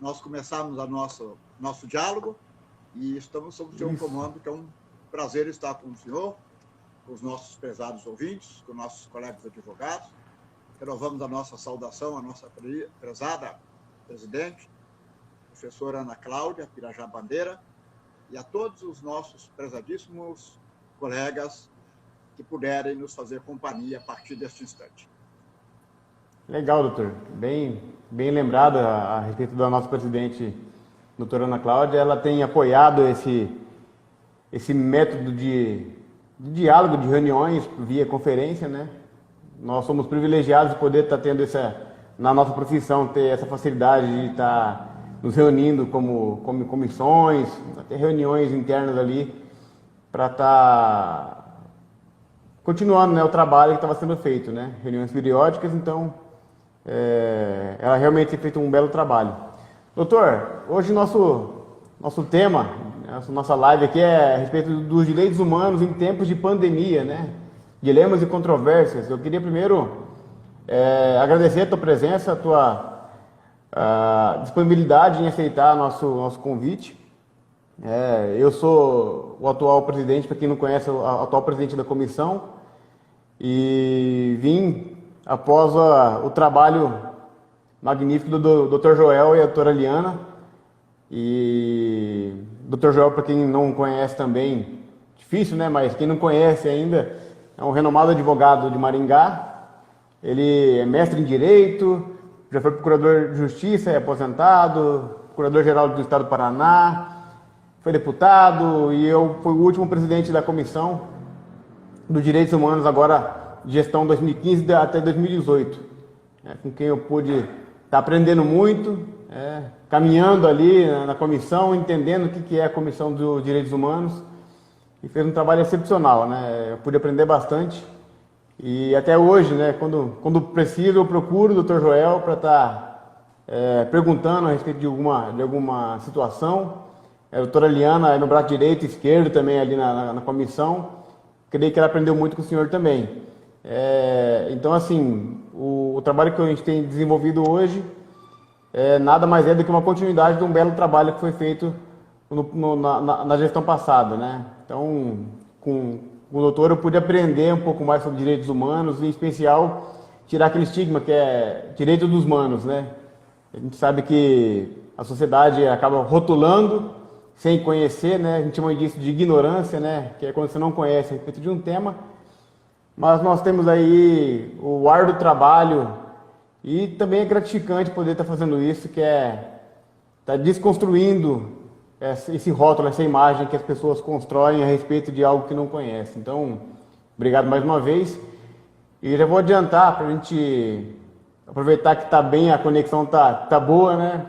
nós começarmos nosso diálogo e estamos sob o seu comando, que é um prazer estar com o senhor, com os nossos prezados ouvintes, com nossos colegas advogados. Renovamos a nossa saudação à nossa prezada presidente, professora Ana Cláudia Pirajá Bandeira, e a todos os nossos prezadíssimos colegas que puderem nos fazer companhia a partir deste instante. Legal, doutor. Bem lembrado a respeito da nossa presidente, doutora Ana Cláudia. Ela tem apoiado esse método de diálogo, de reuniões via conferência, né? Nós somos privilegiados de poder estar tendo na nossa profissão, ter essa facilidade de estar nos reunindo como comissões, até reuniões internas ali, para estar continuando, né, o trabalho que estava sendo feito, né? Reuniões periódicas, então ela realmente tem feito um belo trabalho. Doutor, hoje nosso tema, nossa live aqui é a respeito dos direitos humanos em tempos de pandemia, né? Dilemas e controvérsias. Eu queria primeiro agradecer a tua presença, a tua disponibilidade em aceitar nosso convite. Eu sou o atual presidente, para quem não conhece, o atual presidente da comissão, e vim após o trabalho magnífico do Dr. Joel e a doutora Liana. E Dr. Joel, para quem não conhece também, difícil, né? Mas quem não conhece ainda, é um renomado advogado de Maringá. Ele é mestre em Direito, já foi procurador de Justiça, é aposentado, procurador-geral do Estado do Paraná, foi deputado e eu fui o último presidente da Comissão dos Direitos Humanos, agora gestão 2015 até 2018, com quem eu pude estar aprendendo muito, caminhando ali na comissão, entendendo o que é a Comissão dos Direitos Humanos, e fez um trabalho excepcional, né? Eu pude aprender bastante. E até hoje, né, quando preciso, eu procuro o Dr. Joel para estar perguntando a respeito de alguma situação. A doutora Liana é no braço direito e esquerdo também ali na comissão. Creio que ela aprendeu muito com o senhor também. Então, assim, o trabalho que a gente tem desenvolvido hoje nada mais é do que uma continuidade de um belo trabalho que foi feito na gestão passada, né? Então, com o doutor eu pude aprender um pouco mais sobre direitos humanos e, em especial, tirar aquele estigma que é direito dos humanos, né? A gente sabe que a sociedade acaba rotulando sem conhecer, né? A gente chama disso de ignorância, né? Que é quando você não conhece a respeito de um tema. Mas nós temos aí o árduo trabalho e também é gratificante poder estar fazendo isso, que estar desconstruindo esse rótulo, essa imagem que as pessoas constroem a respeito de algo que não conhecem. Então, obrigado mais uma vez. E já vou adiantar para a gente aproveitar que está bem, a conexão tá boa, né?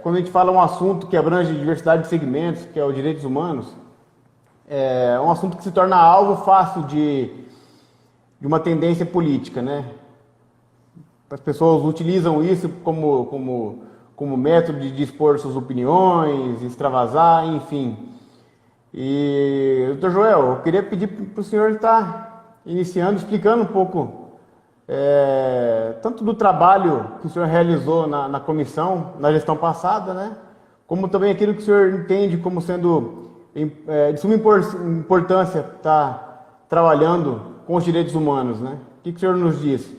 Quando a gente fala um assunto que abrange diversidade de segmentos, que é os direitos humanos, é um assunto que se torna algo fácil de uma tendência política, né? As pessoas utilizam isso como método de expor suas opiniões, extravasar, enfim. E, doutor Joel, eu queria pedir para o senhor estar iniciando, explicando um pouco, tanto do trabalho que o senhor realizou na comissão, na gestão passada, né? Como também aquilo que o senhor entende como sendo de suma importância estar trabalhando com os direitos humanos, né? O que o senhor nos diz?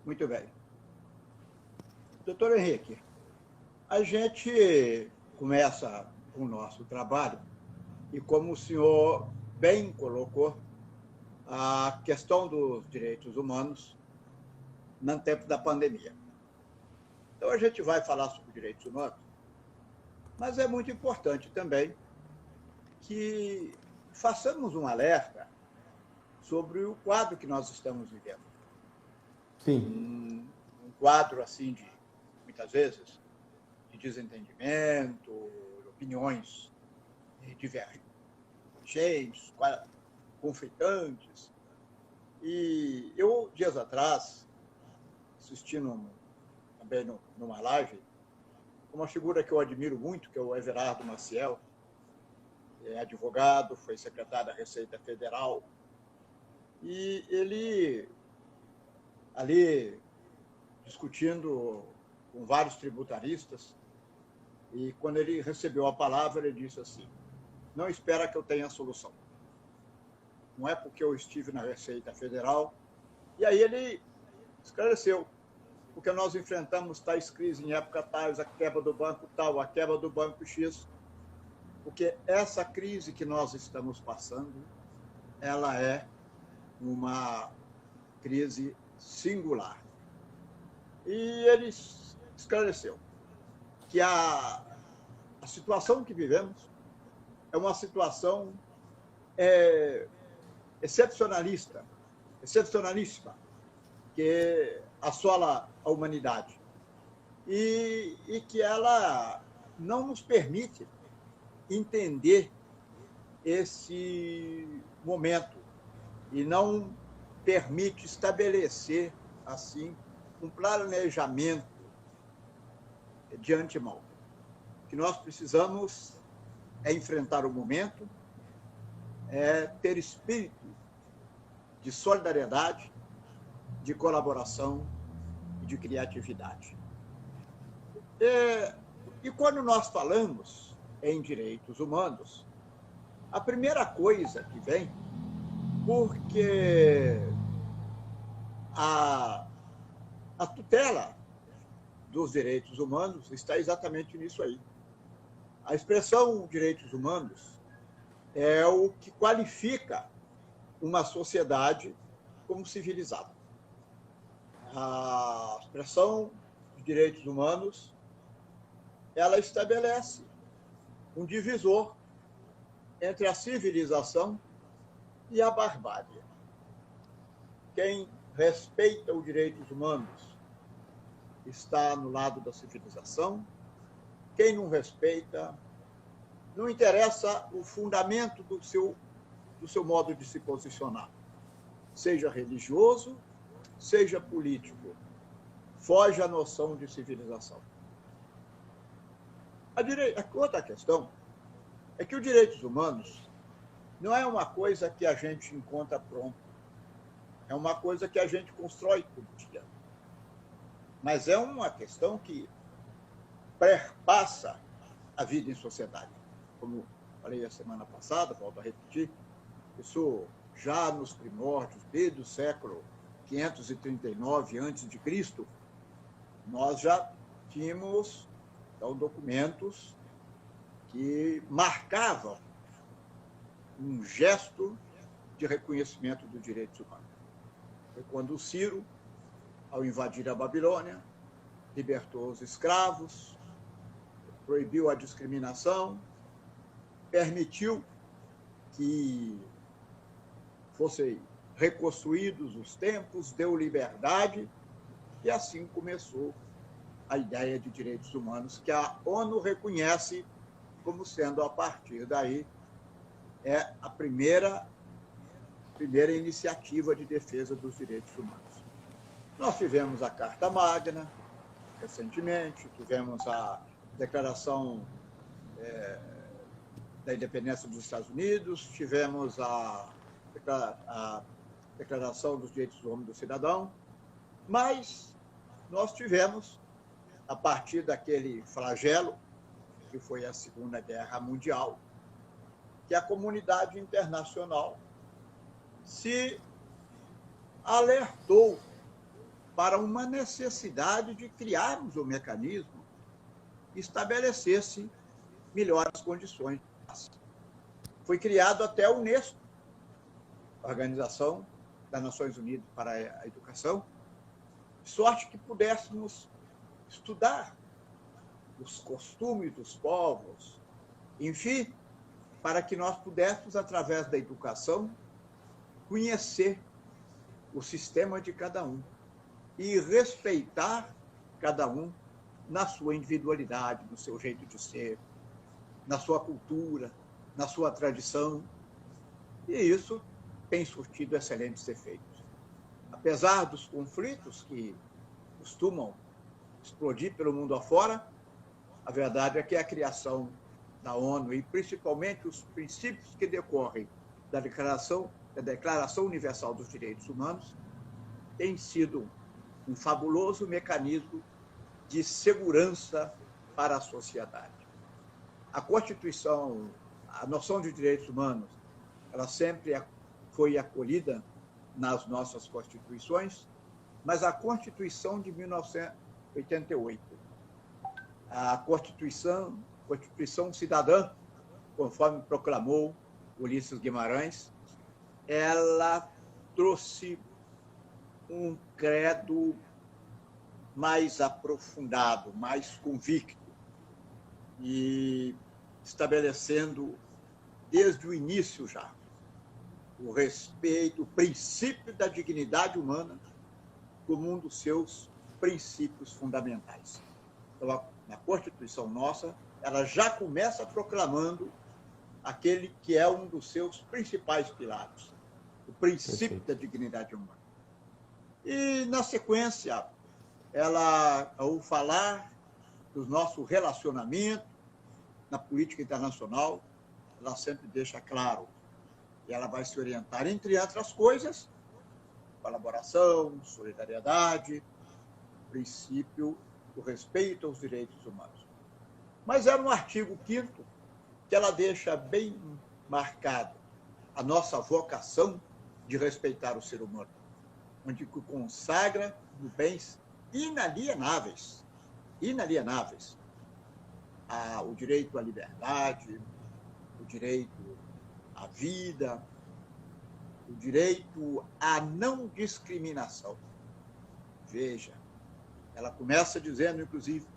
Muito bem. Doutor Henrique, a gente começa o nosso trabalho e, como o senhor bem colocou, a questão dos direitos humanos no tempo da pandemia. Então, a gente vai falar sobre direitos humanos, mas é muito importante também que façamos um alerta sobre o quadro que nós estamos vivendo. Sim. Um quadro, assim, muitas vezes, de desentendimento, opiniões divergentes, conflitantes. E eu, dias atrás, assistindo também numa live, uma figura que eu admiro muito, que é o Everardo Maciel, é advogado, foi secretário da Receita Federal, e ele ali discutindo com vários tributaristas, e quando ele recebeu a palavra, ele disse assim: não espera que eu tenha a solução. Não é porque eu estive na Receita Federal. E aí ele esclareceu: porque nós enfrentamos tais crises em época tais, a quebra do banco tal, a quebra do banco X, porque essa crise que nós estamos passando, ela é uma crise singular. E ele esclareceu que a situação que vivemos é uma situação excepcionalíssima, que assola a humanidade e que ela não nos permite entender esse momento e não permite estabelecer, assim, um planejamento de antemão. O que nós precisamos é enfrentar o momento, é ter espírito de solidariedade, de colaboração e de criatividade. E quando nós falamos em direitos humanos, a primeira coisa que vem, porque a tutela dos direitos humanos está exatamente nisso aí. A expressão direitos humanos é o que qualifica uma sociedade como civilizada. A expressão de direitos humanos, ela estabelece um divisor entre a civilização e a barbárie. Quem respeita os direitos humanos está no lado da civilização. Quem não respeita, não interessa o fundamento do seu modo de se posicionar, seja religioso, seja político, foge à noção de civilização. A outra questão é que os direitos humanos não é uma coisa que a gente encontra pronta, é uma coisa que a gente constrói todo dia. Mas é uma questão que perpassa a vida em sociedade. Como falei a semana passada, volto a repetir, isso já nos primórdios, desde o século 539 a.C., nós já tínhamos documentos que marcavam um gesto de reconhecimento dos direitos humanos. Foi quando o Ciro, ao invadir a Babilônia, libertou os escravos, proibiu a discriminação, permitiu que fossem reconstruídos os templos, deu liberdade, e assim começou a ideia de direitos humanos, que a ONU reconhece como sendo, a partir daí, a primeira iniciativa de defesa dos direitos humanos. Nós tivemos a Carta Magna, recentemente, tivemos a Declaração da Independência dos Estados Unidos, tivemos a Declaração dos Direitos do Homem e do Cidadão, mas nós tivemos, a partir daquele flagelo, que foi a Segunda Guerra Mundial, que a comunidade internacional se alertou para uma necessidade de criarmos um mecanismo que estabelecesse melhores condições. Foi criado até a Unesco, a Organização das Nações Unidas para a Educação, de sorte que pudéssemos estudar os costumes dos povos, enfim, para que nós pudéssemos, através da educação, conhecer o sistema de cada um e respeitar cada um na sua individualidade, no seu jeito de ser, na sua cultura, na sua tradição. E isso tem surtido excelentes efeitos. Apesar dos conflitos que costumam explodir pelo mundo afora, a verdade é que a criação da ONU, e principalmente os princípios que decorrem da Declaração Universal dos Direitos Humanos, tem sido um fabuloso mecanismo de segurança para a sociedade. A Constituição, a noção de direitos humanos, ela sempre foi acolhida nas nossas constituições, mas a Constituição de 1988, a Constituição Cidadã, conforme proclamou Ulisses Guimarães, ela trouxe um credo mais aprofundado, mais convicto, e estabelecendo desde o início já o respeito, o princípio da dignidade humana como um dos seus princípios fundamentais. Então, na Constituição nossa, ela já começa proclamando aquele que é um dos seus principais pilares, o princípio da dignidade humana. E, na sequência, ela, ao falar do nosso relacionamento na política internacional, ela sempre deixa claro que ela vai se orientar, entre outras coisas, colaboração, solidariedade, princípio do respeito aos direitos humanos. Mas é no artigo 5º que ela deixa bem marcado a nossa vocação de respeitar o ser humano, onde consagra os bens inalienáveis, o direito à liberdade, o direito à vida, o direito à não discriminação. Veja, ela começa dizendo, inclusive,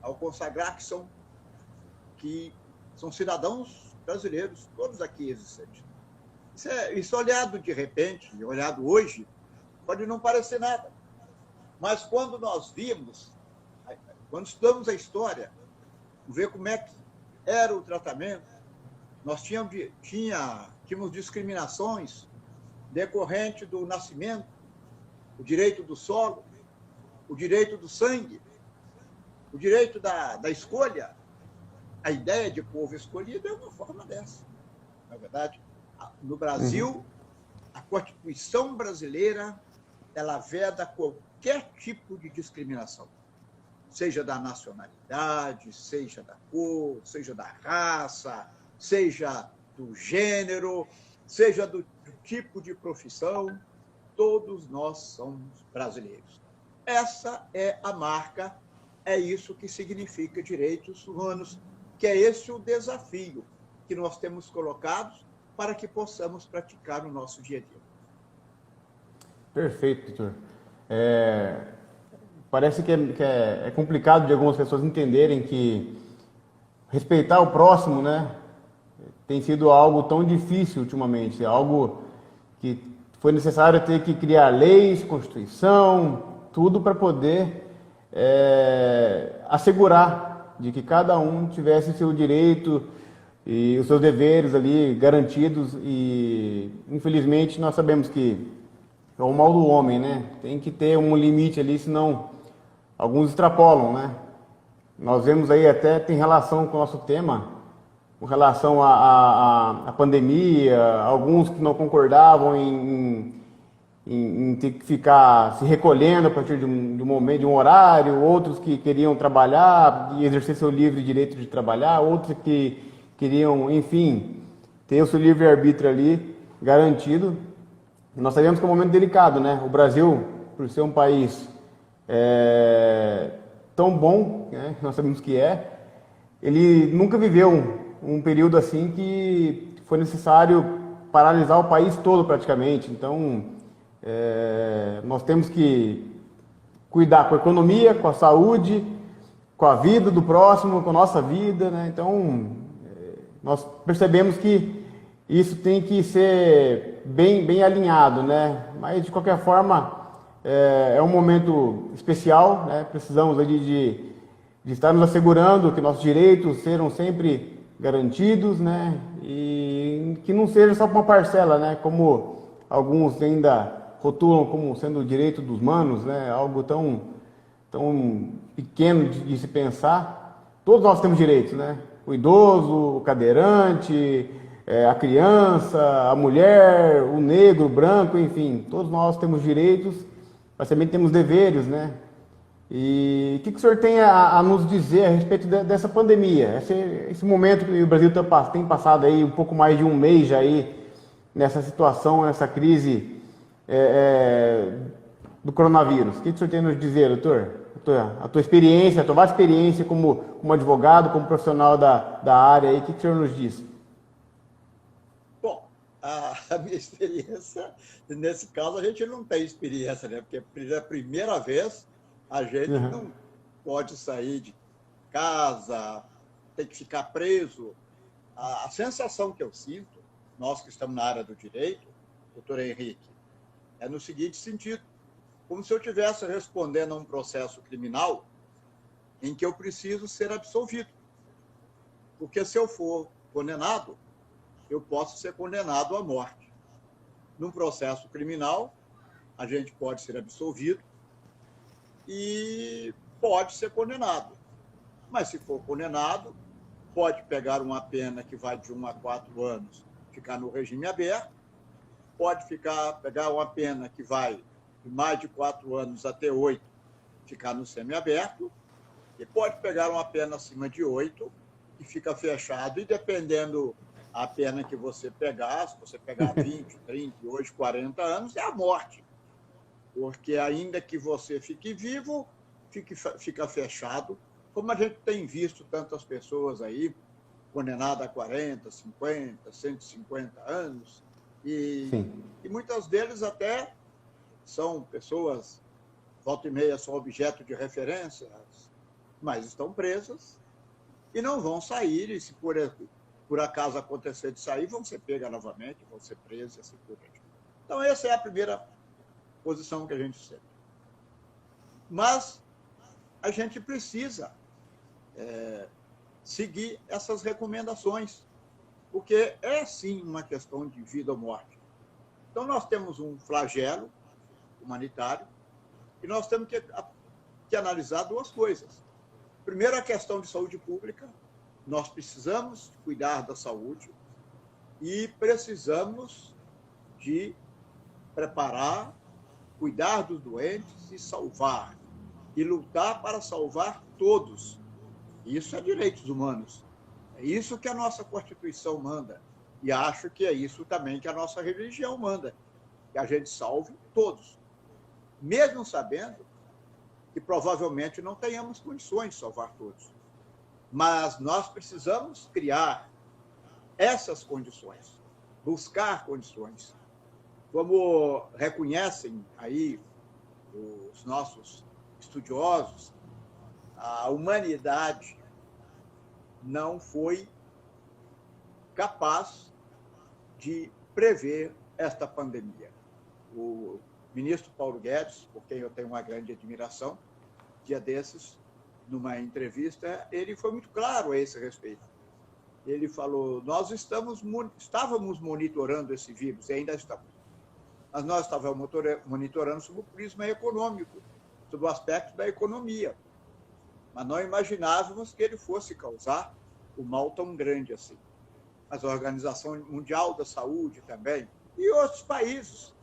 ao consagrar que são cidadãos brasileiros, todos aqui existentes. Isso olhado de repente, olhado hoje, pode não parecer nada. Mas quando nós vimos, quando estudamos a história, ver como é que era o tratamento, nós tínhamos discriminações decorrente do nascimento, o direito do solo, o direito do sangue, o direito da escolha. A ideia de povo escolhido é uma forma dessa. Na verdade, no Brasil, a Constituição brasileira, ela veda qualquer tipo de discriminação, seja da nacionalidade, seja da cor, seja da raça, seja do gênero, seja do tipo de profissão, todos nós somos brasileiros. Essa é a marca, é isso que significa direitos humanos, que é esse o desafio que nós temos colocados para que possamos praticar no nosso dia a dia. Perfeito, doutor. Parece que é complicado de algumas pessoas entenderem que respeitar o próximo, né, tem sido algo tão difícil ultimamente, algo que foi necessário ter que criar leis, Constituição, tudo para poder assegurar de que cada um tivesse seu direito e os seus deveres ali garantidos. E infelizmente nós sabemos que é o mal do homem, né? Tem que ter um limite ali, senão alguns extrapolam, né? Nós vemos aí, até tem relação com o nosso tema, com relação à pandemia, alguns que não concordavam em ter que ficar se recolhendo a partir de um momento, de um horário, outros que queriam trabalhar e exercer seu livre direito de trabalhar, outros que queriam, enfim, ter o seu livre-arbítrio ali garantido. Nós sabemos que é um momento delicado, né? O Brasil, por ser um país tão bom, né? Nós sabemos que ele nunca viveu um período assim que foi necessário paralisar o país todo praticamente. Então, nós temos que cuidar com a economia, com a saúde, com a vida do próximo, com a nossa vida, né? Então, nós percebemos que isso tem que ser bem alinhado, né? Mas, de qualquer forma, é um momento especial, né? Precisamos ali de estar nos assegurando que nossos direitos sejam sempre garantidos, né? E que não seja só para uma parcela, né? Como alguns ainda rotulam como sendo o direito dos manos, né? Algo tão pequeno de se pensar. Todos nós temos direitos, né? O idoso, o cadeirante, a criança, a mulher, o negro, o branco, enfim, todos nós temos direitos nós também temos deveres, né? E o que o senhor tem a nos dizer a respeito dessa pandemia? Esse momento que o Brasil tem passado aí um pouco mais de um mês já aí nessa situação, nessa crise do coronavírus. O que o senhor tem a nos dizer, doutor? A tua experiência, a tua vasta experiência como advogado, como profissional da área, aí, o que o senhor nos diz? Bom, a minha experiência, nesse caso, a gente não tem experiência, né? Porque pela primeira vez a gente não pode sair de casa, tem que ficar preso. A sensação que eu sinto, nós que estamos na área do direito, doutor Henrique, é no seguinte sentido: como se eu estivesse respondendo a um processo criminal em que eu preciso ser absolvido. Porque se eu for condenado, eu posso ser condenado à morte. Num processo criminal, a gente pode ser absolvido e pode ser condenado. Mas se for condenado, pode pegar uma pena que vai de 1 a 4 anos, ficar no regime aberto, pode pegar uma pena que vai de mais de 4 anos até 8, ficar no semiaberto, e pode pegar uma pena acima de 8 e fica fechado, e dependendo a pena que você pegar, se você pegar 20, 30, hoje 40 anos, é a morte. Porque ainda que você fique vivo, fica fechado, como a gente tem visto tantas pessoas aí, condenadas a 40, 50, 150 anos, e muitas deles até são pessoas, volta e meia, são objeto de referência, mas estão presas e não vão sair, e se por acaso acontecer de sair, vão ser pegas novamente, vão ser presas e assim por diante. Então, essa é a primeira posição que a gente sente. Mas a gente precisa seguir essas recomendações, porque é, sim, uma questão de vida ou morte. Então, nós temos um flagelo humanitário e nós temos que analisar duas coisas. Primeiro, a questão de saúde pública. Nós precisamos cuidar da saúde e precisamos de preparar, cuidar dos doentes e salvar. E lutar para salvar todos. Isso é direitos humanos. É isso que a nossa Constituição manda. E acho que é isso também que a nossa religião manda. Que a gente salve todos. Mesmo sabendo que provavelmente não tenhamos condições de salvar todos. Mas nós precisamos criar essas condições, buscar condições. Como reconhecem aí os nossos estudiosos, a humanidade não foi capaz de prever esta pandemia. O ministro Paulo Guedes, por quem eu tenho uma grande admiração, dia desses, numa entrevista, ele foi muito claro a esse respeito. Ele falou: nós estávamos monitorando esse vírus, e ainda estamos. Mas nós estávamos monitorando sob o prisma econômico, sob o aspecto da economia. Mas não imaginávamos que ele fosse causar um mal tão grande assim. Mas a Organização Mundial da Saúde também, e outros países,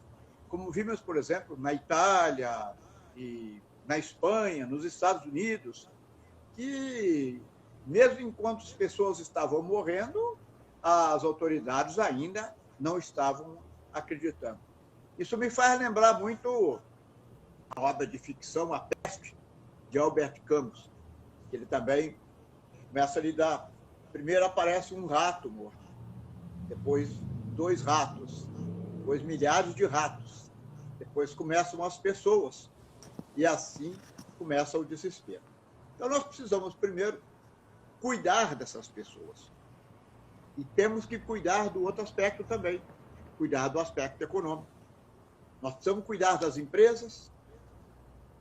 como vimos, por exemplo, na Itália, e na Espanha, nos Estados Unidos, que, mesmo enquanto as pessoas estavam morrendo, as autoridades ainda não estavam acreditando. Isso me faz lembrar muito a obra de ficção A Peste, de Albert Camus, que ele também começa a lidar. Primeiro aparece um rato morto, depois 2 ratos, depois milhares de ratos, depois começam as pessoas, e assim começa o desespero. Então, nós precisamos, primeiro, cuidar dessas pessoas. E temos que cuidar do outro aspecto também, cuidar do aspecto econômico. Nós precisamos cuidar das empresas,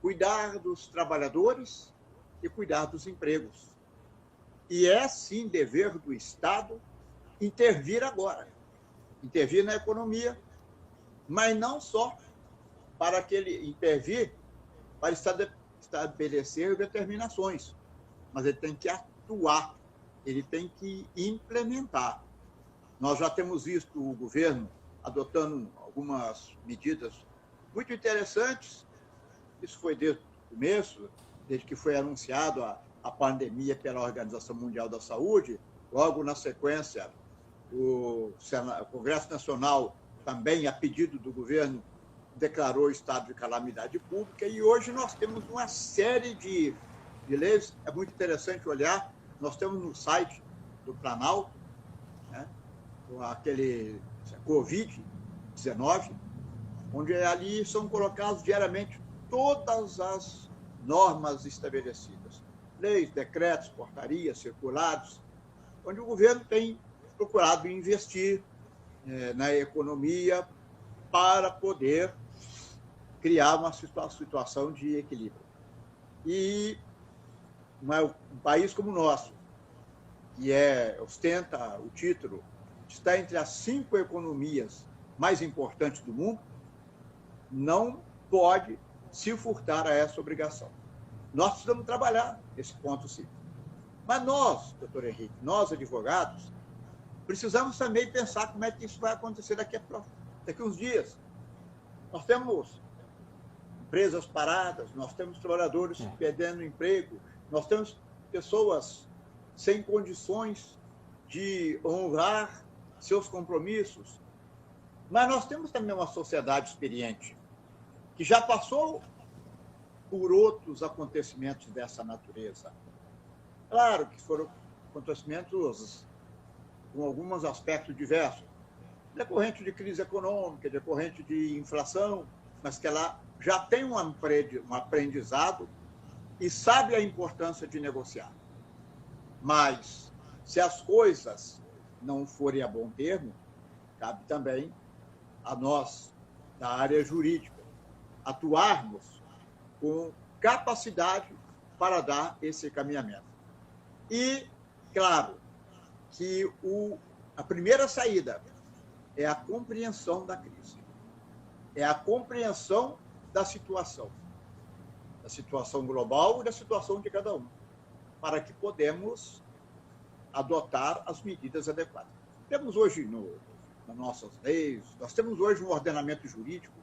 cuidar dos trabalhadores e cuidar dos empregos. E é, sim, dever do Estado intervir agora, intervir na economia, mas não só para que ele intervir para estabelecer determinações, mas ele tem que atuar, ele tem que implementar. Nós já temos visto o governo adotando algumas medidas muito interessantes Isso foi desde o começo, desde que foi anunciado a pandemia pela Organização Mundial da Saúde. Logo na sequência, o Congresso Nacional, também a pedido do governo, declarou estado de calamidade pública, e hoje nós temos uma série de leis. É muito interessante olhar, nós temos no site do Planalto, né, aquele Covid-19, onde ali são colocadas diariamente todas as normas estabelecidas, leis, decretos, portarias, circulares, onde o governo tem procurado investir na economia para poder criar uma situação de equilíbrio. E um país como o nosso, que ostenta o título de estar entre as 5 economias mais importantes do mundo, não pode se furtar a essa obrigação. Nós precisamos trabalhar esse ponto, sim. Mas nós, doutor Henrique, nós advogados, precisamos também pensar como é que isso vai acontecer daqui a uns dias. Nós temos empresas paradas, nós temos trabalhadores perdendo emprego, nós temos pessoas sem condições de honrar seus compromissos. Mas nós temos também uma sociedade experiente, que já passou por outros acontecimentos dessa natureza. Claro que foram acontecimentos com alguns aspectos diversos, decorrente de crise econômica, decorrente de inflação, mas que ela já tem um aprendizado e sabe a importância de negociar. Mas, se as coisas não forem a bom termo, cabe também a nós, da área jurídica, atuarmos com capacidade para dar esse encaminhamento. E, claro, que a primeira saída é a compreensão da crise, é a compreensão da situação global e da situação de cada um, para que podemos adotar as medidas adequadas. Temos hoje, nas nossas leis, nós temos hoje um ordenamento jurídico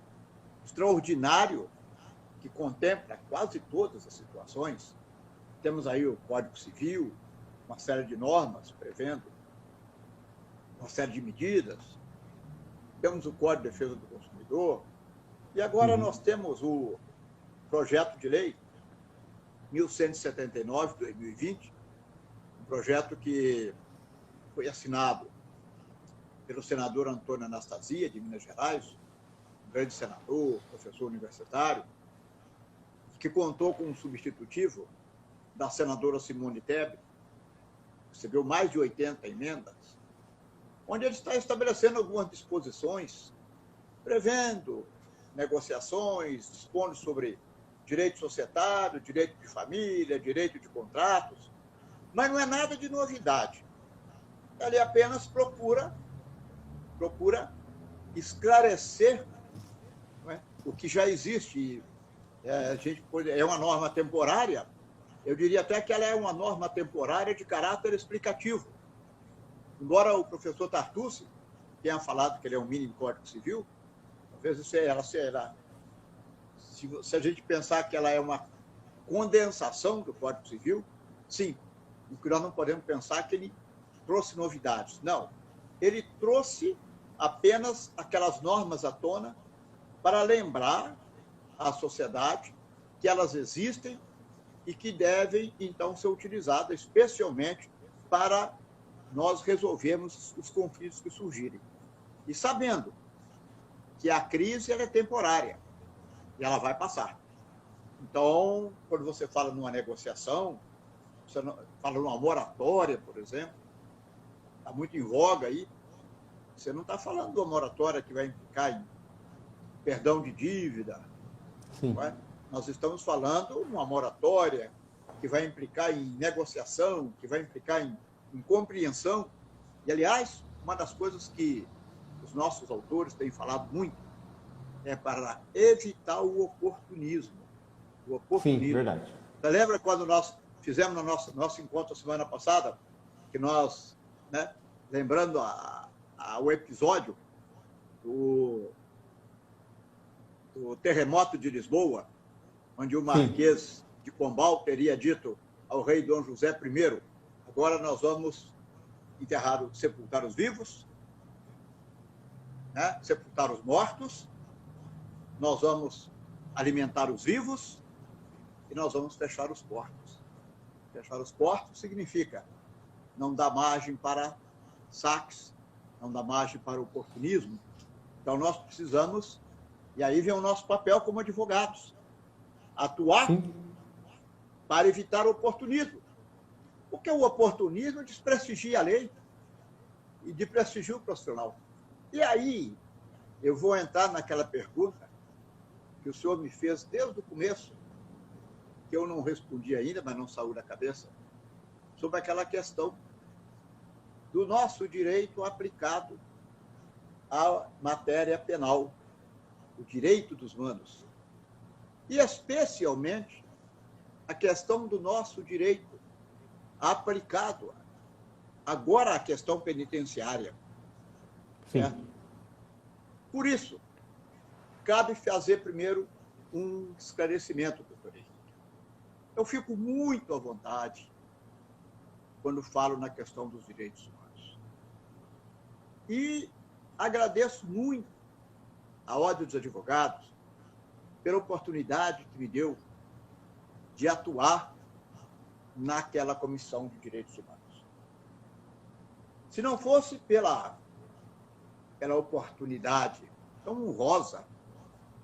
extraordinário que contempla quase todas as situações. Temos aí o Código Civil, uma série de normas prevendo uma série de medidas. Temos o Código de Defesa do Consumidor. E agora nós temos o projeto de lei 1179/2020, um projeto que foi assinado pelo senador Antônio Anastasia, de Minas Gerais, um grande senador, professor universitário, que contou com um substitutivo da senadora Simone Tebet, recebeu mais de 80 emendas, onde ele está estabelecendo algumas disposições, prevendo negociações, dispondo sobre direito societário, direito de família, direito de contratos, mas não é nada de novidade. Ele apenas procura esclarecer, não é, o que já existe. É uma norma temporária, eu diria até que ela é uma norma temporária de caráter explicativo. Embora o professor Tartucci tenha falado que ele é um mínimo Código Civil, talvez se a gente pensar que ela é uma condensação do Código Civil, sim, o que nós não podemos pensar é que ele trouxe novidades. Não, ele trouxe apenas aquelas normas à tona para lembrar à sociedade que elas existem e que devem, então, ser utilizadas especialmente para nós resolvermos os conflitos que surgirem. E sabendo que a crise ela é temporária e ela vai passar. Então, quando você fala numa negociação, você fala numa moratória, por exemplo, está muito em voga aí, você não está falando de uma moratória que vai implicar em perdão de dívida. Sim. Não é? Nós estamos falando de uma moratória que vai implicar em negociação, que vai implicar em compreensão. E, aliás, uma das coisas que os nossos autores têm falado muito é para evitar o oportunismo. O oportunismo. Sim, verdade. Você lembra quando nós fizemos no nosso encontro semana passada, que nós, né, lembrando o episódio do terremoto de Lisboa, onde o Marquês de Pombal teria dito ao rei Dom José I: agora nós vamos sepultar os vivos, né? Sepultar os mortos, nós vamos alimentar os vivos e nós vamos fechar os portos. Fechar os portos significa não dar margem para saques, não dar margem para oportunismo. Então, nós precisamos, e aí vem o nosso papel como advogados, atuar para evitar o oportunismo. Porque o oportunismo desprestigia a lei e desprestigia o profissional. E aí, eu vou entrar naquela pergunta que o senhor me fez desde o começo, que eu não respondi ainda, mas não saiu da cabeça, sobre aquela questão do nosso direito aplicado à matéria penal, o direito dos humanos. E, especialmente, a questão do nosso direito aplicado agora à questão penitenciária. Certo? Por isso, cabe fazer primeiro um esclarecimento, doutor Henrique. Eu fico muito à vontade quando falo na questão dos direitos humanos. E agradeço muito a Ordem dos Advogados pela oportunidade que me deu de atuar naquela Comissão de Direitos Humanos. Se não fosse pela oportunidade tão honrosa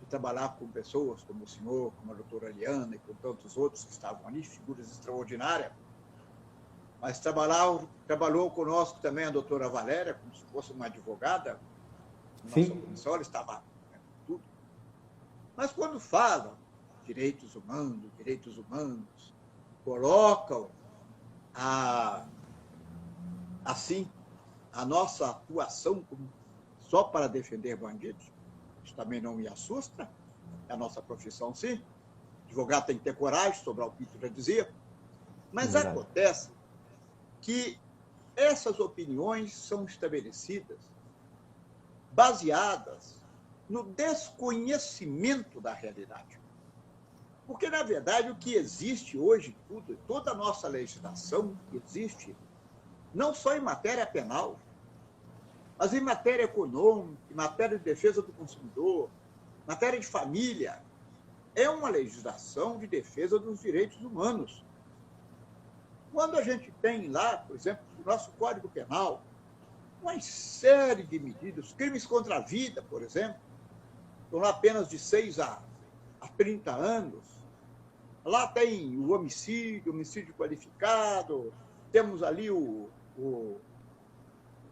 de trabalhar com pessoas como o senhor, como a doutora Eliana e com tantos outros que estavam ali, figuras extraordinárias, mas trabalhou conosco também a doutora Valéria, como se fosse uma advogada, na nossa comissão, ela estava tudo. Mas quando falam direitos humanos, colocam assim a nossa atuação só para defender bandidos, isso também não me assusta, é a nossa profissão, sim. Advogado tem que ter coragem, Sobral Pinto já dizia. Mas acontece que essas opiniões são estabelecidas baseadas no desconhecimento da realidade. Porque, na verdade, o que existe hoje, toda a nossa legislação existe, não só em matéria penal, mas em matéria econômica, em matéria de defesa do consumidor, matéria de família, é uma legislação de defesa dos direitos humanos. Quando a gente tem lá, por exemplo, no nosso Código Penal, uma série de medidas, crimes contra a vida, por exemplo, estão lá apenas de 6 a 30 anos. Lá tem o homicídio qualificado, temos ali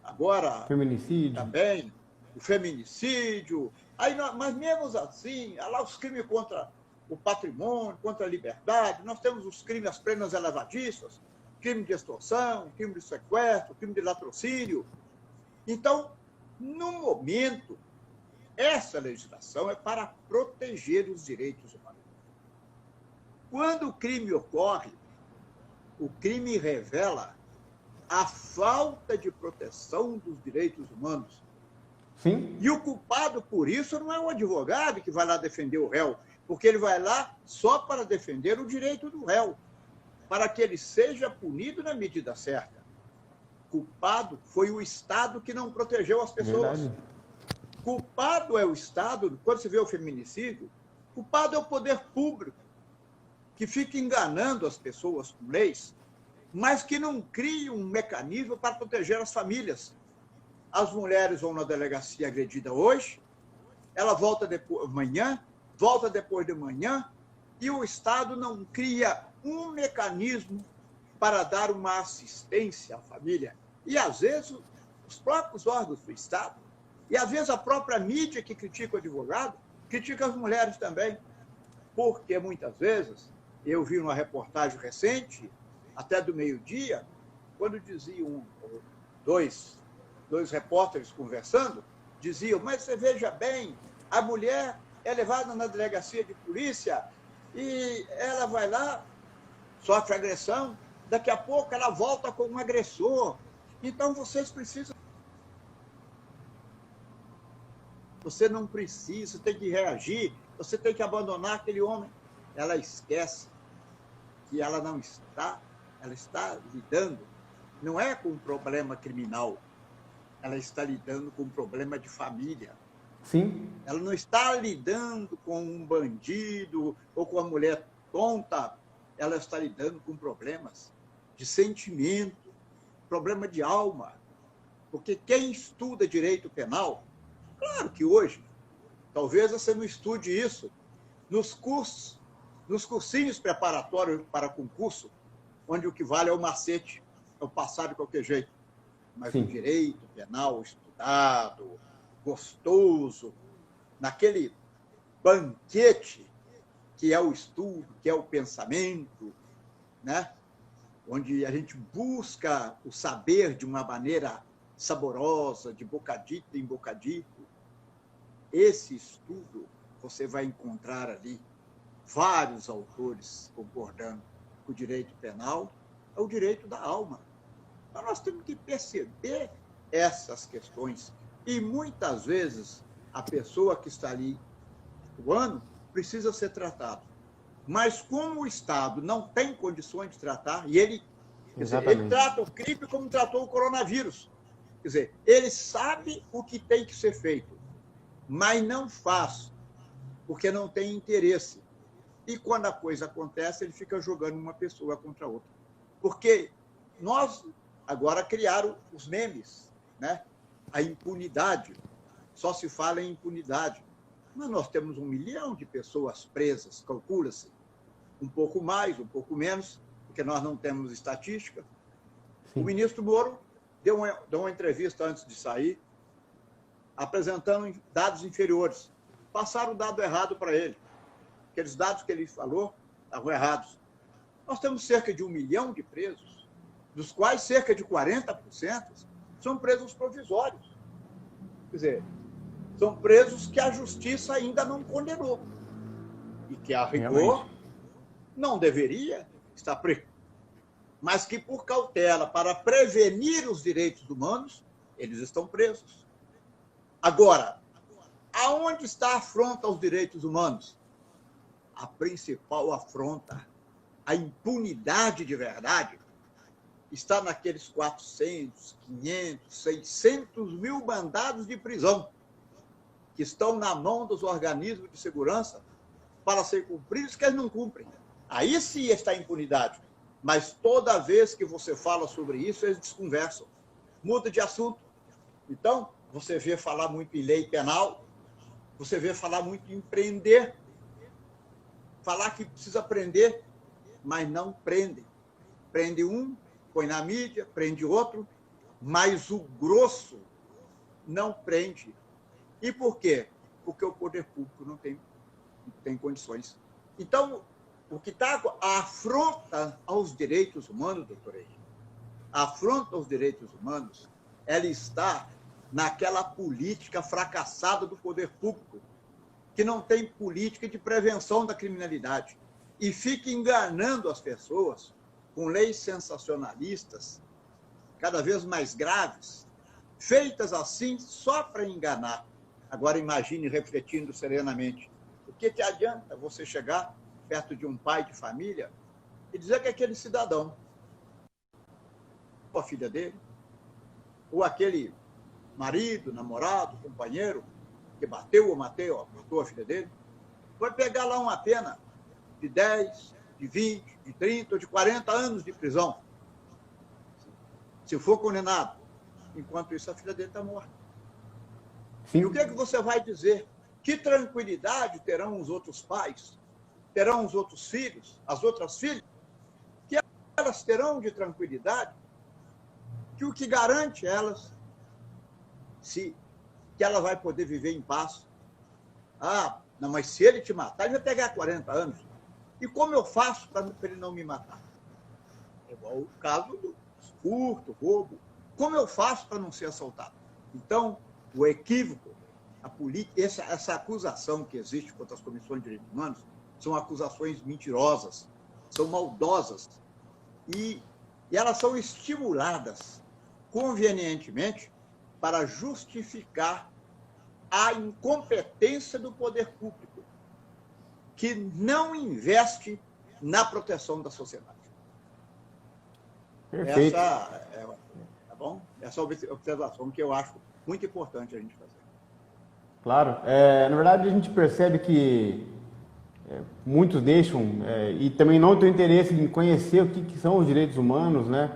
agora feminicídio também, o feminicídio. Aí mas mesmo assim, lá os crimes contra o patrimônio, contra a liberdade, nós temos os crimes, as penas elevadíssimas, crime de extorsão, crime de sequestro, crime de latrocínio. Então, no momento, essa legislação é para proteger os direitos humanos. Quando o crime ocorre, o crime revela a falta de proteção dos direitos humanos. Sim. E o culpado por isso não é um advogado que vai lá defender o réu, porque ele vai lá só para defender o direito do réu, para que ele seja punido na medida certa. Culpado foi o Estado que não protegeu as pessoas. Verdade. Culpado é o Estado, quando se vê o feminicídio, culpado é o poder público, que fica enganando as pessoas com leis, mas que não cria um mecanismo para proteger as famílias. As mulheres vão na delegacia agredida hoje, ela volta amanhã, volta depois de manhã, e o Estado não cria um mecanismo para dar uma assistência à família. E, às vezes, os próprios órgãos do Estado, e, às vezes, a própria mídia que critica o advogado, critica as mulheres também. Porque, muitas vezes, eu vi uma reportagem recente, até do meio-dia, quando diziam dois repórteres conversando, diziam, mas você veja bem, a mulher é levada na delegacia de polícia e ela vai lá, sofre agressão, daqui a pouco ela volta com um agressor. Então, vocês precisam... Você não precisa, tem que reagir, você tem que abandonar aquele homem. ela esquece que ela está lidando, não é com um problema criminal, ela está lidando com um problema de família. Sim. Ela não está lidando com um bandido ou com uma mulher tonta, ela está lidando com problemas de sentimento, problema de alma. Porque quem estuda direito penal, claro que hoje, talvez você não estude isso nos cursos, nos cursinhos preparatórios para concurso, onde o que vale é o macete, é o passar de qualquer jeito. Mas Sim. o direito penal estudado, gostoso, naquele banquete que é o estudo, que é o pensamento, né? Onde a gente busca o saber de uma maneira saborosa, de bocadito em bocadito. Esse estudo, você vai encontrar ali vários autores concordando que o direito penal é o direito da alma. Então, nós temos que perceber essas questões. E, muitas vezes, a pessoa que está ali atuando precisa ser tratada. Mas, como o Estado não tem condições de tratar, e ele trata o crime como tratou o coronavírus. Quer dizer, ele sabe o que tem que ser feito, mas não faz, porque não tem interesse. E, quando a coisa acontece, ele fica jogando uma pessoa contra a outra. Porque nós agora criaram os memes, né? A impunidade. Só se fala em impunidade. Mas nós temos 1 milhão de pessoas presas, calcula-se. Um pouco mais, um pouco menos, porque nós não temos estatística. Sim. O ministro Moro deu uma entrevista antes de sair, apresentando dados inferiores. Passaram o dado errado para ele. Aqueles dados que ele falou estavam errados. Nós temos cerca de 1 milhão de presos, dos quais cerca de 40% são presos provisórios. Quer dizer, são presos que a justiça ainda não condenou. E que, a rigor, não deveria estar preso. Mas que, por cautela, para prevenir os direitos humanos, eles estão presos. Agora, aonde está a afronta aos direitos humanos? A principal afronta, a impunidade de verdade, está naqueles 400, 500, 600 mil mandados de prisão que estão na mão dos organismos de segurança para ser cumpridos, que eles não cumprem. Aí sim está a impunidade. Mas toda vez que você fala sobre isso, eles desconversam. Muda de assunto. Então, você vê falar muito em lei penal, você vê falar muito em prender, falar que precisa prender, mas não prende. Prende um, põe na mídia, prende outro, mas o grosso não prende. E por quê? Porque o poder público não tem condições. Então, o que está a afronta aos direitos humanos, doutor Henrique, a afronta aos direitos humanos, ela está naquela política fracassada do poder público, que não tem política de prevenção da criminalidade e fica enganando as pessoas com leis sensacionalistas, cada vez mais graves, feitas assim só para enganar. Agora, imagine, refletindo serenamente, o que adianta você chegar perto de um pai de família e dizer que aquele cidadão, ou a filha dele, ou aquele marido, namorado, companheiro, que bateu ou matou a filha dele, vai pegar lá uma pena de 10, de 20, de 30 ou de 40 anos de prisão, se for condenado. Enquanto isso, a filha dele está morta. Sim. E o que você vai dizer? Que tranquilidade terão os outros pais? Terão os outros filhos? As outras filhas? Que elas terão de tranquilidade? Que o que garante elas que ela vai poder viver em paz? Ah, não, mas se ele te matar, ele vai pegar 40 anos. E como eu faço para ele não me matar? É igual o caso do furto, roubo. Como eu faço para não ser assaltado? Então, o equívoco, a política, essa acusação que existe contra as comissões de direitos humanos, são acusações mentirosas, são maldosas, e elas são estimuladas convenientemente para justificar a incompetência do poder público, que não investe na proteção da sociedade. Perfeito. Tá bom? Essa observação que eu acho muito importante a gente fazer. Claro. Na verdade, a gente percebe que muitos deixam e também não têm interesse em conhecer o que são os direitos humanos, né?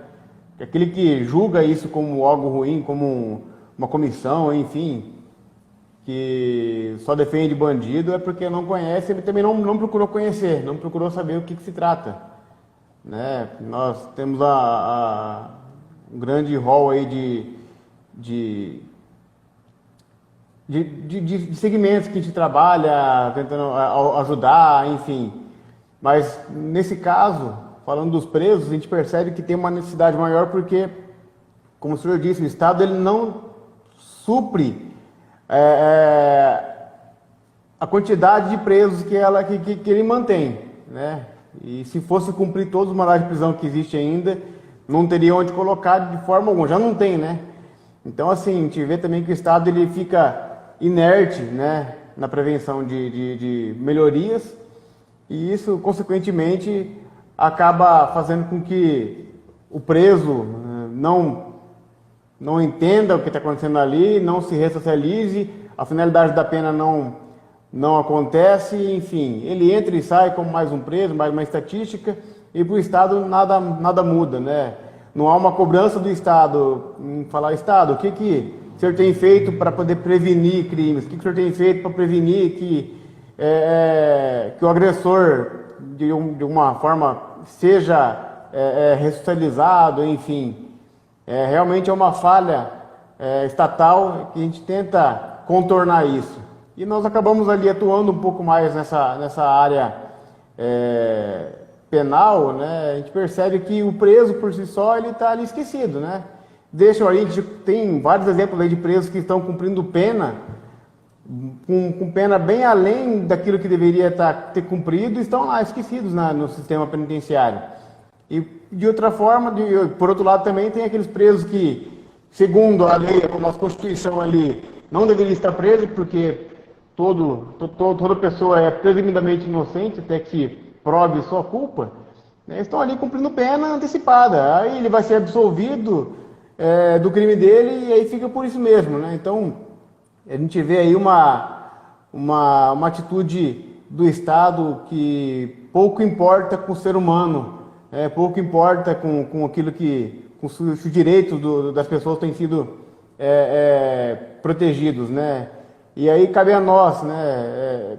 Aquele que julga isso como algo ruim, como uma comissão, enfim, que só defende bandido, é porque não conhece, ele também não procurou conhecer, não procurou saber o que se trata, né? Nós temos um grande rol aí de segmentos que a gente trabalha, tentando ajudar, enfim. Mas, nesse caso, falando dos presos, a gente percebe que tem uma necessidade maior porque, como o senhor disse, o Estado ele não supre a quantidade de presos que ele mantém, né? E se fosse cumprir todos os mandados de prisão que existem ainda, não teria onde colocar de forma alguma, já não tem, né? Então, assim, a gente vê também que o Estado ele fica inerte, né, na prevenção de melhorias, e isso, consequentemente, acaba fazendo com que o preso não entenda o que está acontecendo ali, não se ressocialize, a finalidade da pena não acontece, enfim, ele entra e sai como mais um preso, mais uma estatística, e para o Estado nada muda, né? Não há uma cobrança do Estado em falar, Estado, o que o senhor tem feito para poder prevenir crimes? O que o senhor tem feito para prevenir que o agressor, de uma forma, seja ressocializado, enfim. Realmente é uma falha estatal que a gente tenta contornar isso. E nós acabamos ali atuando um pouco mais nessa área penal, né? A gente percebe que o preso por si só ele está ali esquecido, né? Deixam ali, a gente tem vários exemplos aí de presos que estão cumprindo pena com pena bem além daquilo que deveria ter cumprido e estão lá esquecidos no sistema penitenciário. E de outra forma, por outro lado também tem aqueles presos que, segundo a lei, a nossa Constituição ali, não deveria estar preso porque toda pessoa é presumidamente inocente até que prove sua culpa, né? Estão ali cumprindo pena antecipada. Aí ele vai ser absolvido do crime dele e aí fica por isso mesmo, né? Então, a gente vê aí uma atitude do Estado que pouco importa com o ser humano, pouco importa com aquilo com os direitos das pessoas têm sido protegidos, né? E aí cabe a nós, né?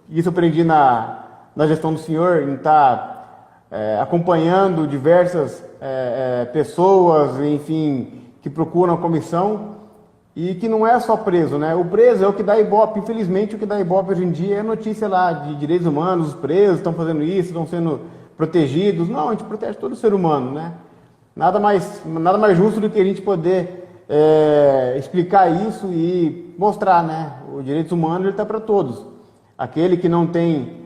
Isso eu aprendi na gestão do senhor, em estar acompanhando diversas pessoas, enfim, que procuram a comissão e que não é só preso, né? O preso é o que dá Ibope. Infelizmente, o que dá Ibope hoje em dia é notícia lá de direitos humanos, os presos estão fazendo isso, estão sendo protegidos. Não, a gente protege todo ser humano, né? Nada mais justo do que a gente poder explicar isso e mostrar, né? O direito humano está para todos. Aquele que não tem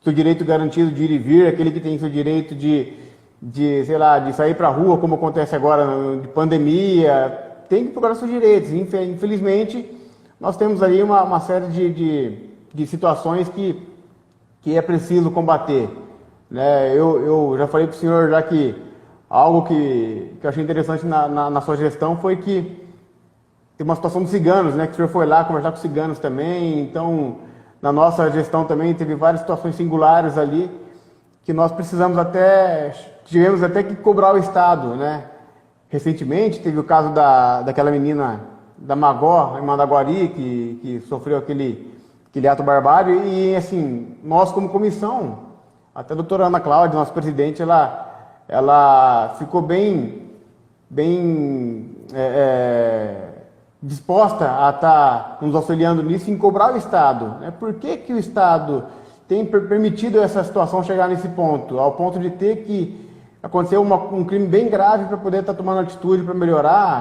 seu direito garantido de ir e vir, aquele que tem seu direito de sair para a rua, como acontece agora de pandemia, tem que procurar seus direitos. Infelizmente, nós temos aí uma série de situações que é preciso combater, né? Eu já falei para o senhor já que algo que eu achei interessante na sua gestão foi que tem uma situação dos ciganos, né? Que o senhor foi lá conversar com os ciganos também. Então, na nossa gestão também teve várias situações singulares ali que nós tivemos até que cobrar o Estado, né? Recentemente teve o caso daquela menina da Magó, em Mandaguari, que sofreu aquele ato barbário e, assim, nós como comissão, até a doutora Ana Cláudia, nossa presidente, ela ficou bem disposta a estar nos auxiliando nisso, em cobrar o Estado, né? Por que o Estado tem permitido essa situação chegar nesse ponto, ao ponto de ter que acontecer um crime bem grave para poder estar tomando atitude para melhorar?